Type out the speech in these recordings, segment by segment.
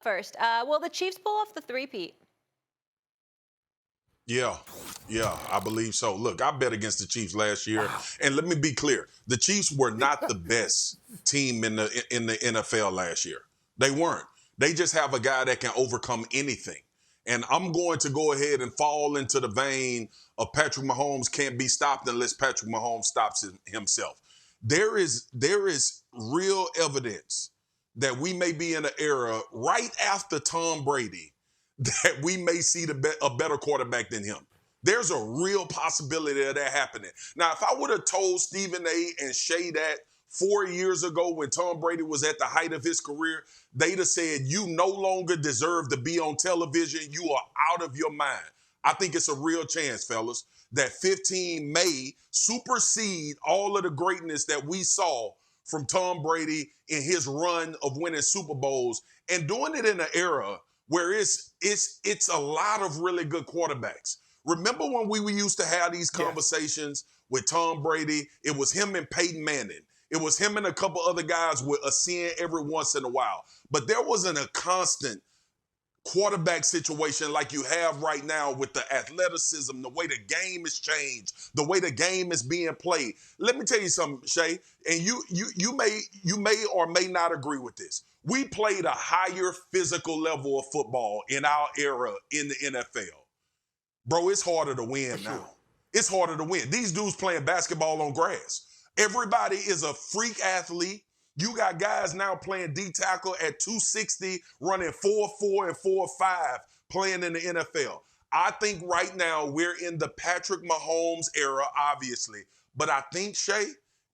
first. Will the Chiefs pull off the three-peat? Yeah, I believe so. Look, I bet against the Chiefs last year, and let me be clear: the Chiefs were not the best team in the NFL last year. They weren't. They just have a guy that can overcome anything. And I'm going to go ahead and fall into the vein of Patrick Mahomes can't be stopped unless Patrick Mahomes stops himself. There is real evidence that we may be in an era right after Tom Brady that we may see a better quarterback than him. There's a real possibility of that happening. Now, if I would have told Stephen A. and Shay that 4 years ago when Tom Brady was at the height of his career, they'd have said, you no longer deserve to be on television. You are out of your mind. I think it's a real chance, fellas, that 15 may supersede all of the greatness that we saw from Tom Brady in his run of winning Super Bowls and doing it in an era where it's a lot of really good quarterbacks. Remember when we used to have these conversations with Tom Brady? It was him and Peyton Manning. It was him and a couple other guys with a sin every once in a while. But there wasn't a constant quarterback situation like you have right now with the athleticism, the way the game has changed, the way the game is being played. Let me tell you something, Shay, and you may or may not agree with this. We played a higher physical level of football in our era in the NFL. Bro, it's harder to win now. It's harder to win. These dudes playing basketball on grass. Everybody is a freak athlete. You got guys now playing D tackle at 260, running 4.4 and 4.5, playing in the NFL. I think right now we're in the Patrick Mahomes era, obviously. But I think, Shay,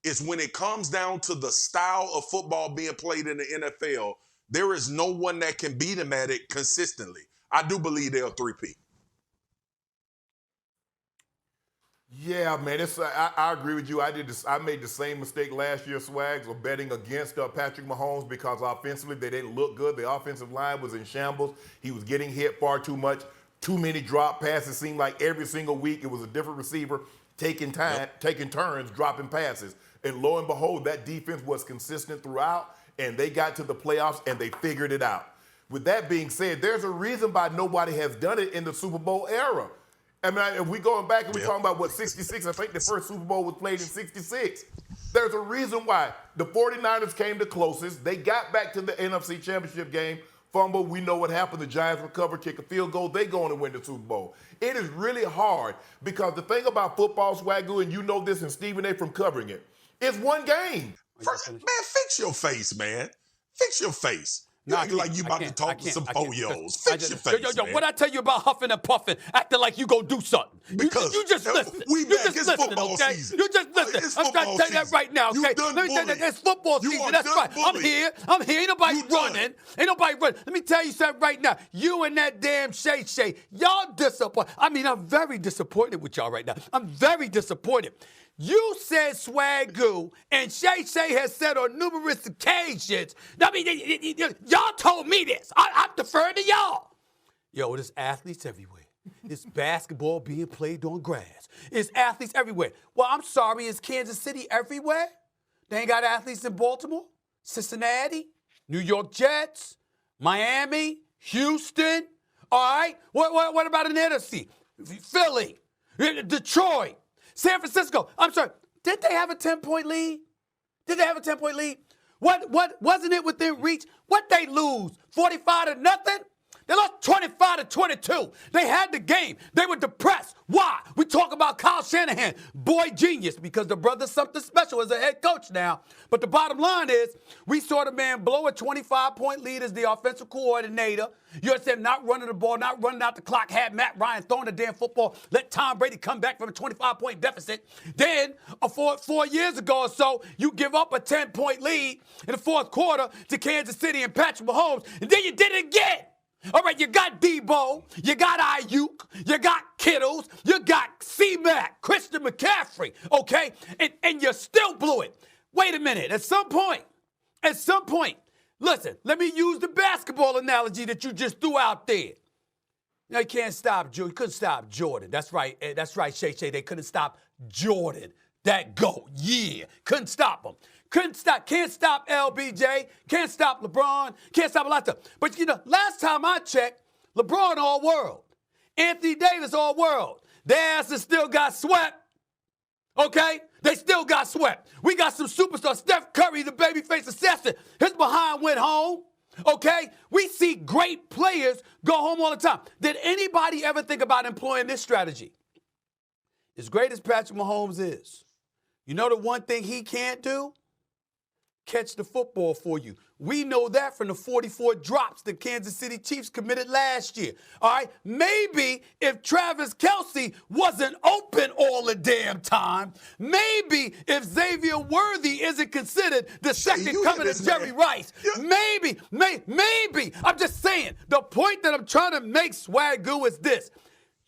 is when it comes down to the style of football being played in the NFL, there is no one that can beat him at it consistently. I do believe they'll three-peat. Yeah, man, I agree with you. I made the same mistake last year, Swags, of betting against Patrick Mahomes because offensively they didn't look good. The offensive line was in shambles. He was getting hit far too much. Too many drop passes. Seemed like every single week it was a different receiver taking turns, dropping passes. And lo and behold, that defense was consistent throughout, and they got to the playoffs and they figured it out. With that being said, there's a reason why nobody has done it in the Super Bowl era. I mean, if we going back and we're talking about 66, I think the first Super Bowl was played in 66. There's a reason why the 49ers came the closest. They got back to the NFC Championship game, fumble. We know what happened. The Giants recover, kick a field goal. They go on and win the Super Bowl. It is really hard because the thing about football, Swagu, and you know this, and Stephen A. from covering it, it's one game. Man, fix your face, man. Fix your face. No, like you about to talk to some 4-year-olds. Fix your face, man. What I tell you about huffing and puffing, acting like you gonna do something. Because you just listen. It's football season. You just listen. I'm trying to tell you that right now, okay? Let me tell you that it's football season. That's right. I'm here. Ain't nobody running. Let me tell you something right now. You and that damn Shay, y'all disappointed. I mean, I'm very disappointed with y'all right now. I'm very disappointed. You said Swagu, and Shay has said on numerous occasions. I mean, y'all told me this. I'm deferring to y'all. Yo, there's athletes everywhere. It's basketball being played on grass. It's athletes everywhere. Well, I'm sorry, is Kansas City everywhere? They ain't got athletes in Baltimore, Cincinnati, New York Jets, Miami, Houston. All right? What about an NFC? Philly, Detroit. San Francisco, I'm sorry, did they have a 10-point lead? What wasn't it within reach? What they lose? 45-0? They lost 25-22. They had the game. They were depressed. Why? We talk about Kyle Shanahan, boy genius, because the brother's something special as a head coach now. But the bottom line is, we saw the man blow a 25-point lead as the offensive coordinator. You understand, not running the ball, not running out the clock, had Matt Ryan throwing the damn football, let Tom Brady come back from a 25-point deficit. Then, 4 years ago or so, you give up a 10-point lead in the fourth quarter to Kansas City and Patrick Mahomes, and then you did it again. All right, you got Debo, you got Ayuk, you got Kittles, you got C-Mac, Christian McCaffrey, okay? And you still blew it. Wait a minute, at some point, listen, let me use the basketball analogy that you just threw out there. You couldn't stop Jordan. That's right, Shay. They couldn't stop Jordan. That GOAT, couldn't stop him. Can't stop LBJ, can't stop LeBron, can't stop a lot of stuff. But, last time I checked, LeBron all-world. Anthony Davis all-world. Their asses still got swept. Okay? They still got swept. We got some superstars. Steph Curry, the babyface assassin. His behind went home. Okay? We see great players go home all the time. Did anybody ever think about employing this strategy? As great as Patrick Mahomes is, you know the one thing he can't do? Catch the football for you. We know that from the 44 drops the Kansas City Chiefs committed last year. All right? Maybe if Travis Kelce wasn't open all the damn time, maybe if Xavier Worthy isn't considered the second coming of Jerry Rice, maybe. I'm just saying, the point that I'm trying to make, Swagu, is this.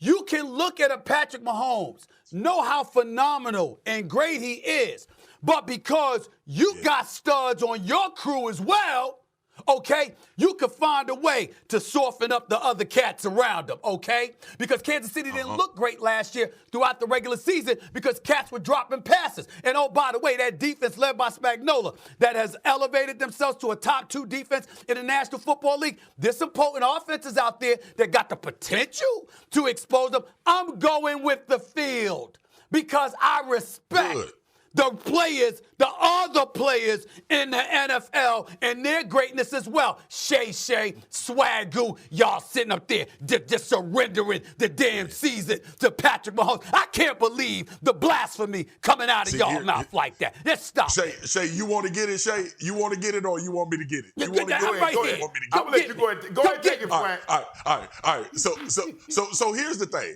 You can look at a Patrick Mahomes, know how phenomenal and great he is, but because you got studs on your crew as well, okay, you could find a way to soften up the other cats around them, okay? Because Kansas City didn't look great last year throughout the regular season because cats were dropping passes. And oh, by the way, that defense led by Spagnuolo that has elevated themselves to a top 2 defense in the National Football League. There's some potent offenses out there that got the potential to expose them. I'm going with the field because I respect the players, the other players in the NFL and their greatness as well. Shay, Swagu, y'all sitting up there just surrendering the damn season to Patrick Mahomes. I can't believe the blasphemy coming out of y'all mouth like that. Let's stop. Shay, you want to get it, Shay? You want to get it or you want me to get it? You want to get it? Go ahead. I'm going to let you go ahead. Go ahead and take it, Frank. All right. So here's the thing.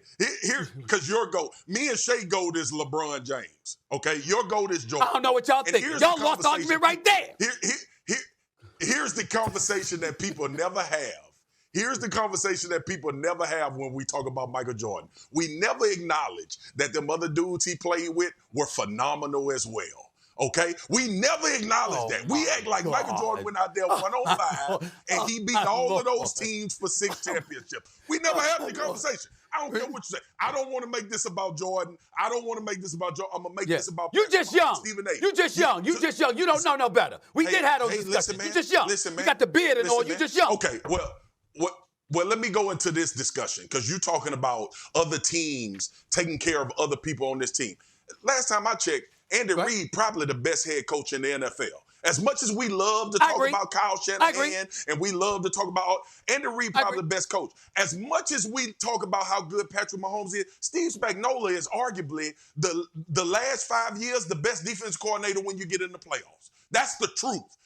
Because your GOAT, me and Shay GOAT is LeBron James. Okay? Your GOAT is Jordan. I don't know what y'all think. Y'all lost the argument right there. Here's the conversation that people never have. Here's the conversation that people never have when we talk about Michael Jordan. We never acknowledge that them other dudes he played with were phenomenal as well. Okay? We never acknowledge that. We act like Michael Jordan went out there 105 and he beat all of those teams for 6 championships. We never have the conversation. I don't care what you say. I don't want to make this about Jordan. I don't want to make this about Jordan. I'm going to make this about You just young. Stephen A. You just young. You just young. You don't know no better. We did have those discussions. Listen, man, you just young. Listen, man. You got the beard and all. You just young. Okay, well, let me go into this discussion because you're talking about other teams taking care of other people on this team. Last time I checked, Andy Reid probably the best head coach in the NFL. As much as we love to talk about Kyle Shanahan and we love to talk about Andy Reid, probably the best coach. As much as we talk about how good Patrick Mahomes is, Steve Spagnuolo is arguably the last 5 years the best defense coordinator when you get in the playoffs. That's the truth.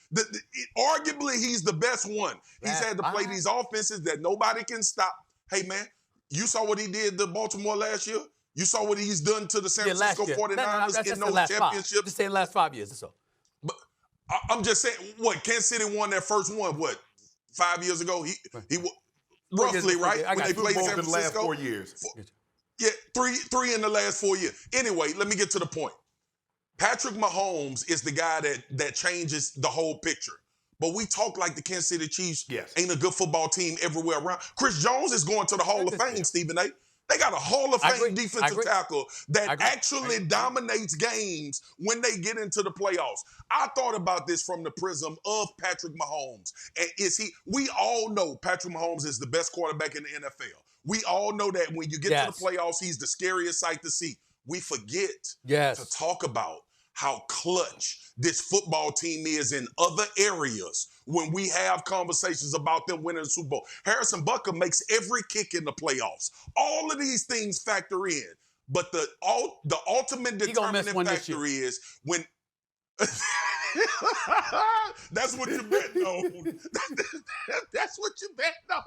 Arguably, he's the best one. He's had to play these offenses that nobody can stop. Hey, man, you saw what he did to Baltimore last year? You saw what he's done to the San Francisco 49ers in those championships? Just saying last 5 years or so. But I'm just saying, Kansas City won their first one, 5 years ago? He roughly, right? When they played San Francisco? In the last 4 years. Yeah, three in the last 4 years. Anyway, let me get to the point. Patrick Mahomes is the guy that changes the whole picture. But we talk like the Kansas City Chiefs ain't a good football team everywhere around. Chris Jones is going to the Hall of Fame, Stephen A. They got a Hall of Fame defensive tackle that actually dominates games when they get into the playoffs. I thought about this from the prism of Patrick Mahomes. And we all know Patrick Mahomes is the best quarterback in the NFL. We all know that when you get to the playoffs, he's the scariest sight to see. We forget to talk about how clutch this football team is in other areas when we have conversations about them winning the Super Bowl. Harrison Butker makes every kick in the playoffs. All of these things factor in. But the ultimate determining factor is when that's what you bet on. That's what you bet on.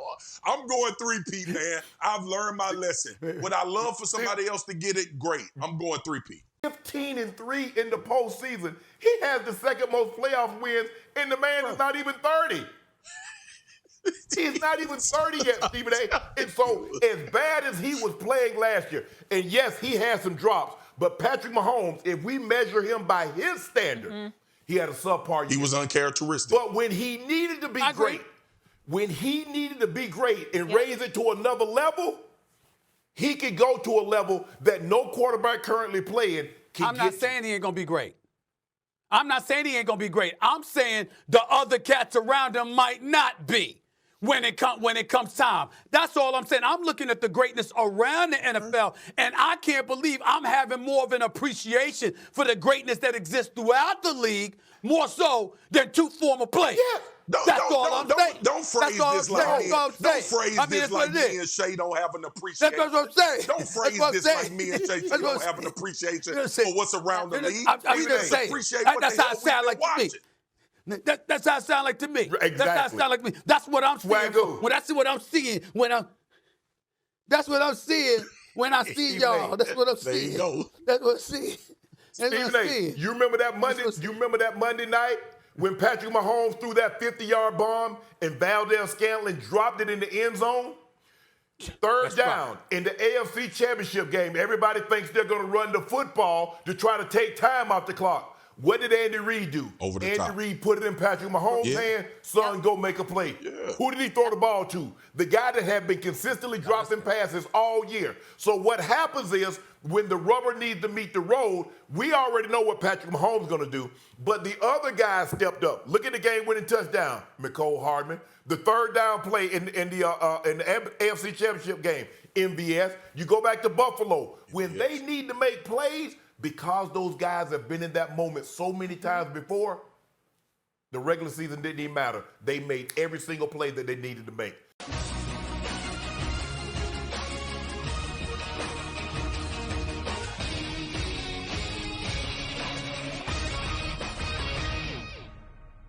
I'm going 3-peat, man. I've learned my lesson. Would I love for somebody else to get it? Great. I'm going 3-peat. 15-3 in the postseason. He has the second most playoff wins, and the man is not even 30. He's not even 30 yet, Stephen A. And so, as bad as he was playing last year, and yes, he had some drops, but Patrick Mahomes, if we measure him by his standard, he had a subpar year. He was uncharacteristic. But when he needed to be great, and raise it to another level, he could go to a level that no quarterback currently playing can get I'm not saying he ain't going to be great. I'm not saying he ain't going to be great. I'm saying the other cats around him might not be when it comes time. That's all I'm saying. I'm looking at the greatness around the NFL, and I can't believe I'm having more of an appreciation for the greatness that exists throughout the league, more so than two former players. Yeah. Don't phrase this like me and Shay don't have an appreciation. That's what I'm saying. Don't phrase this like me and Shay don't have an appreciation for what's around the league. I'm just saying. That's how it sounds like to me. That's how it sounds like to me. Exactly. That's how it sounds like to me. That's what I'm seeing. Swagu. When that's what I'm seeing. That's what I'm seeing when I see y'all. That's what I'm seeing. There you go. That's what I'm seeing. That's what I'm seeing. You remember that Monday? You remember that Monday night when Patrick Mahomes threw that 50-yard bomb and Valdez Scantling dropped it in the end zone? Third down in the AFC Championship game. Everybody thinks they're going to run the football to try to take time off the clock. What did Andy Reid do? Over the Andy top. Reid put it in Patrick Mahomes' hand. Son, go make a play. Yeah. Who did he throw the ball to? The guy that had been consistently dropping passes all year. So what happens is when the rubber needs to meet the road, we already know what Patrick Mahomes is going to do. But the other guys stepped up. Look at the game-winning touchdown, Mecole Hardman. The third down play in the AFC Championship game, MVS. You go back to Buffalo. When they need to make plays, because those guys have been in that moment so many times before, the regular season didn't even matter. They made every single play that they needed to make.